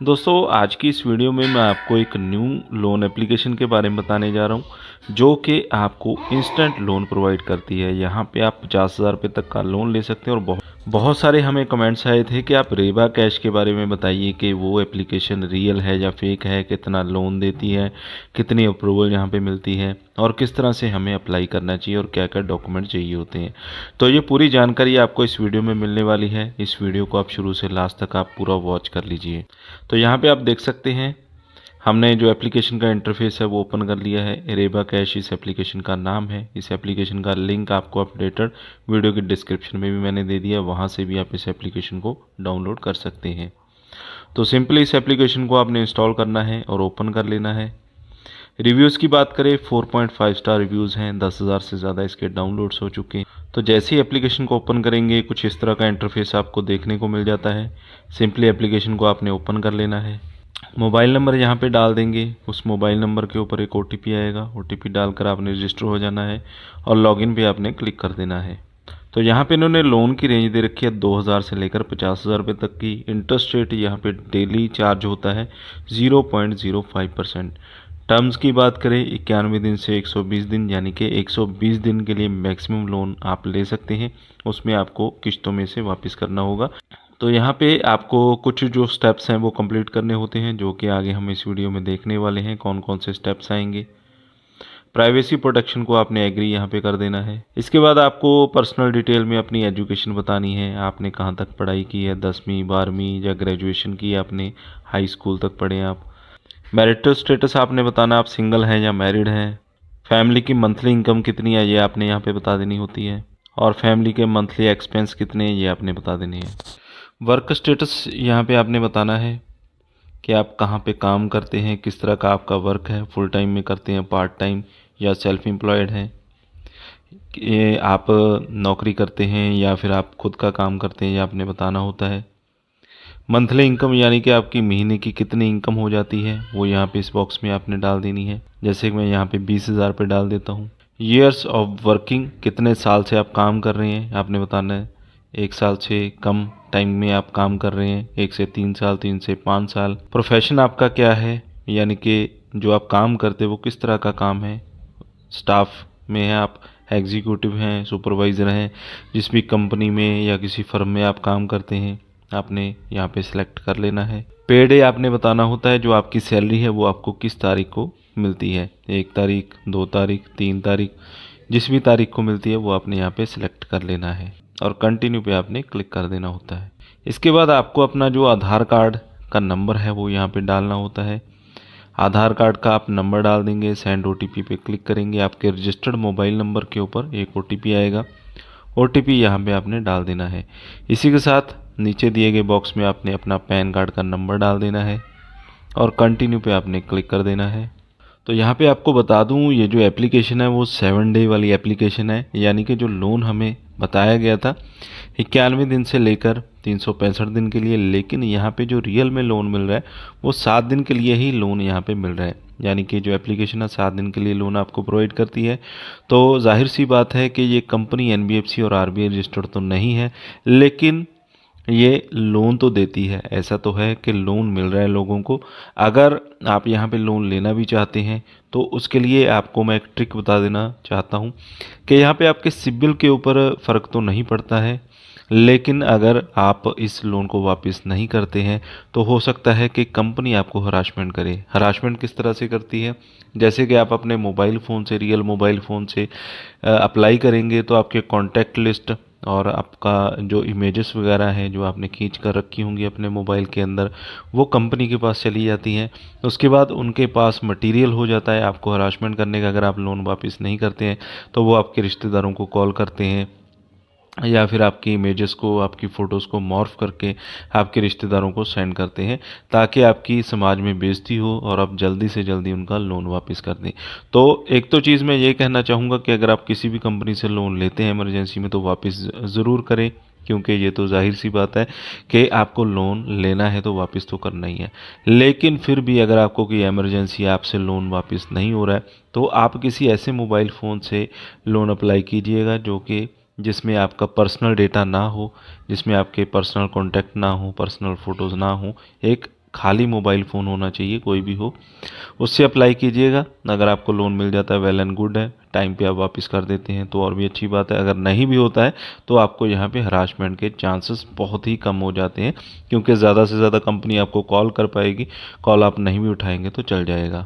दोस्तों आज की इस वीडियो में मैं आपको एक न्यू लोन एप्लीकेशन के बारे में बताने जा रहा हूं जो कि आपको इंस्टेंट लोन प्रोवाइड करती है। यहां पे आप 50,000 रुपये तक का लोन ले सकते हैं और बहुत सारे हमें कमेंट्स आए थे कि आप रेबा कैश के बारे में बताइए कि वो एप्लीकेशन रियल है या फेक है, कितना लोन देती है, कितनी अप्रूवल यहाँ पे मिलती है और किस तरह से हमें अप्लाई करना चाहिए और क्या क्या डॉक्यूमेंट चाहिए होते हैं। तो ये पूरी जानकारी आपको इस वीडियो में मिलने वाली है। इस वीडियो को आप शुरू से लास्ट तक आप पूरा वॉच कर लीजिए। तो यहाँ पे आप देख सकते हैं हमने जो एप्लीकेशन का इंटरफेस है वो ओपन कर लिया है। रेबा कैश इस एप्लीकेशन का नाम है। इस एप्लीकेशन का लिंक आपको अपडेटेड वीडियो के डिस्क्रिप्शन में भी मैंने दे दिया, वहाँ से भी आप इस एप्लीकेशन को डाउनलोड कर सकते हैं। तो सिंपली इस एप्लीकेशन को आपने इंस्टॉल करना है और ओपन कर लेना है। रिव्यूज़ की बात करें 4.5 स्टार रिव्यूज़ हैं, 10,000 से ज़्यादा इसके डाउनलोड्स हो चुके हैं। तो जैसे ही एप्लीकेशन को ओपन करेंगे कुछ इस तरह का इंटरफेस आपको देखने को मिल जाता है। सिंपली एप्लीकेशन को आपने ओपन कर लेना है। मोबाइल नंबर यहाँ पे डाल देंगे। उस मोबाइल नंबर के ऊपर एक OTP आएगा। OTP डालकर आपने रजिस्टर हो जाना है और लॉगिन पे आपने क्लिक कर देना है। तो यहाँ पे इन्होंने लोन की रेंज दे रखी है 2,000 से लेकर 50,000 रुपये तक की। इंटरेस्ट रेट यहाँ पे डेली चार्ज होता है 0.05%। टर्म्स की बात करें 91 दिन से 120 दिन, यानी कि 120 दिन के लिए मैक्सिमम लोन आप ले सकते हैं। उसमें आपको किस्तों में से वापस करना होगा। तो यहाँ पे आपको कुछ जो स्टेप्स हैं वो कंप्लीट करने होते हैं, जो कि आगे हम इस वीडियो में देखने वाले हैं कौन कौन से स्टेप्स आएंगे। प्राइवेसी प्रोटेक्शन को आपने एग्री यहाँ पे कर देना है। इसके बाद आपको पर्सनल डिटेल में अपनी एजुकेशन बतानी है। आपने कहाँ तक पढ़ाई की है, 10वीं 12वीं या ग्रेजुएशन की है आपने, हाई स्कूल तक पढ़े आप। मैरिटल स्टेटस आपने बताना, आप सिंगल हैं या मैरिड हैं। फैमिली की मंथली इनकम कितनी है ये आपने यहाँ पे बता देनी होती है। और फैमिली के मंथली एक्सपेंस कितने हैं ये आपने बता देने हैं। वर्क स्टेटस यहाँ पे आपने बताना है कि आप कहाँ पे काम करते हैं, किस तरह का आपका वर्क है, फुल टाइम में करते हैं, पार्ट टाइम या सेल्फ एम्प्लॉयड हैं, कि आप नौकरी करते हैं या फिर आप खुद का काम करते हैं, ये आपने बताना होता है। मंथली इनकम यानी कि आपकी महीने की कितनी इनकम हो जाती है वो यहाँ पे इस बॉक्स में आपने डाल देनी है। जैसे कि मैं यहाँ पे 20,000 पे डाल देता हूँ। ईयर्स ऑफ वर्किंग, कितने साल से आप काम कर रहे हैं आपने बताना है। 1 साल से कम टाइम में आप काम कर रहे हैं, 1 से 3 साल, 3 से 5 साल। प्रोफेशन आपका क्या है, यानी कि जो आप काम करते हैं वो किस तरह का काम है। स्टाफ में है आप, एग्जीक्यूटिव हैं, सुपरवाइज़र हैं, जिस भी कंपनी में या किसी फर्म में आप काम करते हैं आपने यहाँ पे सिलेक्ट कर लेना है। पे डे आपने बताना होता है, जो आपकी सैलरी है वो आपको किस तारीख को मिलती है, 1 तारीख, 2 तारीख, 3 तारीख, जिस भी तारीख को मिलती है वो आपने यहाँ पे सिलेक्ट कर लेना है और कंटिन्यू पे आपने क्लिक कर देना होता है। इसके बाद आपको अपना जो आधार कार्ड का नंबर है वो यहाँ पे डालना होता है। आधार कार्ड का आप नंबर डाल देंगे, सेंड OTP पे क्लिक करेंगे, आपके रजिस्टर्ड मोबाइल नंबर के ऊपर एक OTP आएगा। OTP यहाँ पे आपने डाल देना है। इसी के साथ नीचे दिए गए बॉक्स में आपने अपना पैन कार्ड का नंबर डाल देना है और कंटिन्यू पे आपने क्लिक कर देना है। तो यहाँ पे आपको बता दूँ ये जो एप्लीकेशन है वो 7 डे वाली एप्लीकेशन है, यानी कि जो लोन हमें बताया गया था 91 दिन से लेकर 365 दिन के लिए, लेकिन यहाँ पे जो रियल में लोन मिल रहा है वो 7 दिन के लिए ही लोन यहाँ पे मिल रहा है। यानी कि जो एप्लीकेशन है 7 दिन के लिए लोन आपको प्रोवाइड करती है। तो जाहिर सी बात है कि ये कंपनी NBFC और RBI रजिस्टर्ड तो नहीं है, लेकिन ये लोन तो देती है। ऐसा तो है कि लोन मिल रहा है लोगों को। अगर आप यहाँ पे लोन लेना भी चाहते हैं तो उसके लिए आपको मैं एक ट्रिक बता देना चाहता हूँ कि यहाँ पे आपके सिबिल के ऊपर फ़र्क तो नहीं पड़ता है, लेकिन अगर आप इस लोन को वापस नहीं करते हैं तो हो सकता है कि कंपनी आपको हरासमेंट करे। हरासमेंट किस तरह से करती है, जैसे कि आप अपने मोबाइल फ़ोन से, रियल मोबाइल फ़ोन से अप्लाई करेंगे तो आपके कॉन्टैक्ट लिस्ट और आपका जो इमेजेस वगैरह हैं जो आपने खींच कर रखी होंगी अपने मोबाइल के अंदर, वो कंपनी के पास चली जाती हैं। उसके बाद उनके पास मटेरियल हो जाता है आपको हरासमेंट करने का। अगर आप लोन वापस नहीं करते हैं तो वो आपके रिश्तेदारों को कॉल करते हैं या फिर आपकी इमेजेस को, आपकी फ़ोटोज़ को मॉर्फ करके आपके रिश्तेदारों को सेंड करते हैं, ताकि आपकी समाज में बेइज्जती हो और आप जल्दी से जल्दी उनका लोन वापस कर दें। तो एक तो चीज़ मैं ये कहना चाहूँगा कि अगर आप किसी भी कंपनी से लोन लेते हैं इमरजेंसी में तो वापस ज़रूर करें, क्योंकि ये तो जाहिर सी बात है कि आपको लोन लेना है तो वापस तो करना ही है। लेकिन फिर भी अगर आपको कोई इमरजेंसी, आपसे लोन वापस नहीं हो रहा है, तो आप किसी ऐसे मोबाइल फ़ोन से लोन अप्लाई कीजिएगा जो कि जिसमें आपका पर्सनल डेटा ना हो, जिसमें आपके पर्सनल कॉन्टैक्ट ना हो, पर्सनल फ़ोटोज़ ना हो। एक खाली मोबाइल फ़ोन होना चाहिए, कोई भी हो, उससे अप्लाई कीजिएगा। अगर आपको लोन मिल जाता है वेल एंड गुड है, टाइम पे आप वापस कर देते हैं तो और भी अच्छी बात है। अगर नहीं भी होता है तो आपको यहाँ पे हरासमेंट के चांसेस बहुत ही कम हो जाते हैं, क्योंकि ज़्यादा से ज़्यादा कंपनी आपको कॉल कर पाएगी, कॉल आप नहीं भी उठाएंगे तो चल जाएगा।